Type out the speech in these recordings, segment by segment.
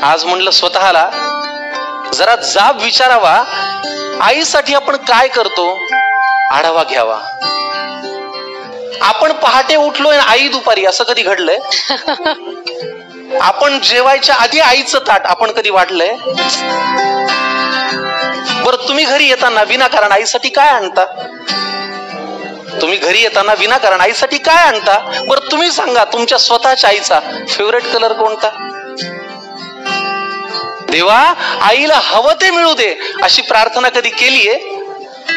आज म्हणलं स्वतःला जरा जाब विचारावा, आईसाठी आपण काय करतो आढावा घ्यावा. आपण पहाटे उठलोय आई दुपारी, असं कधी घडलंय? आपण जेवायच्या आधी आईचं ताट आपण कधी वाढलंय? बरं, तुम्ही घरी येताना विनाकारण आईसाठी काय आणता? तुम्ही घरी येताना विनाकारण आईसाठी काय आणता? बरं तुम्ही सांगा, तुमच्या स्वतःच्या आईचा फेवरेट कलर कोणता? देवा, आईला हवं ते मिळू दे अशी प्रार्थना कधी केलीये?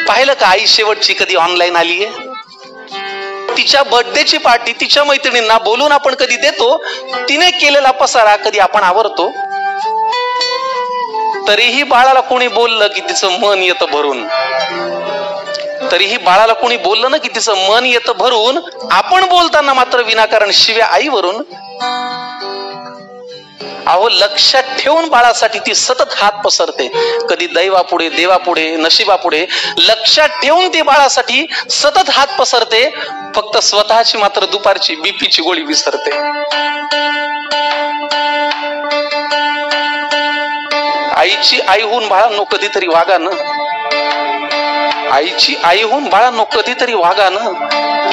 पाहिलं का आई शेवटची कधी ऑनलाईन आलीये? तिच्या बर्थडेची पार्टी तिच्या मैत्रिणींना बोलून आपण कधी देतो? तिने केलेला पसारा कधी आपण आवरतो? तरीही बाळाला कोणी बोललं की तिचं मन येतं भरून, तरीही बाळाला कोणी बोललं ना की तिचं मन येतं भरून. आपण बोलताना मात्र विनाकारण शिव्या आईवरून. अहो, लक्षात ठेवून बाळासाठी ती सतत हात पसरते, कधी दैवापुढे, देवापुढे, नशिबापुढे. लक्षात ठेवून ती बाळासाठी सतत हात पसरते, फक्त स्वतःची मात्र दुपारची बीपीची गोळी विसरते. आईची आई होऊन बाळांनो कधीतरी वागा ना. आईची आई होऊन बाळांनो कधीतरी वागा ना.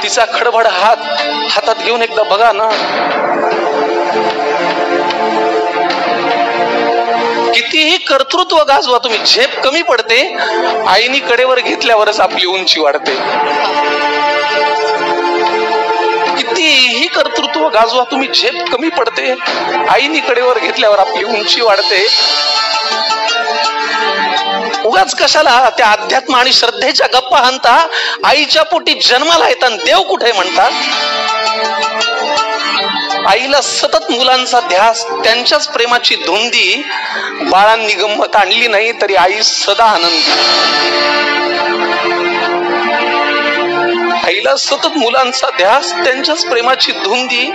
तिचा खडबड हातात घेऊन एकदा बघा ना. कितीही कर्तृत्व गाजवा तुम्ही, झेप कमी पडते. आईनी कडेवर घेतल्यावरच आपली उंची वाढते. कितीही कर्तृत्व गाजवा तुम्ही, झेप कमी पडते. आईनी कडेवर घेतल्यावर आपली उंची वाढते. उगाच कशाला त्या अध्यात्म आणि श्रद्धेच्या गप्पा हाणता? आईच्या पोटी जन्माला येतात देव कुठे म्हणतात? आईला सतत मुलांचा ध्यास, त्यांच्याच प्रेमाची धुंदी. बाळांनी गंमत आणली नाही तरी आई सदा आनंदी. आईला सतत मुलांचा ध्यास, त्यांच्याच प्रेमाची धुंदी.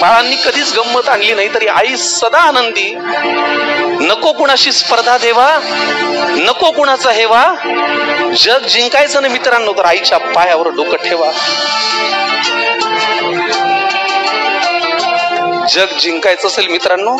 बाळांनी कधीच गंमत आणली नाही तरी आई सदा आनंदी. नको कुणाशी स्पर्धा देवा, नको कुणाचा हेवा. जग जिंकायचं ना मित्रांनो तर आईच्या पायावर डोकं ठेवा. जग जिंकायचं असेल मित्रांनो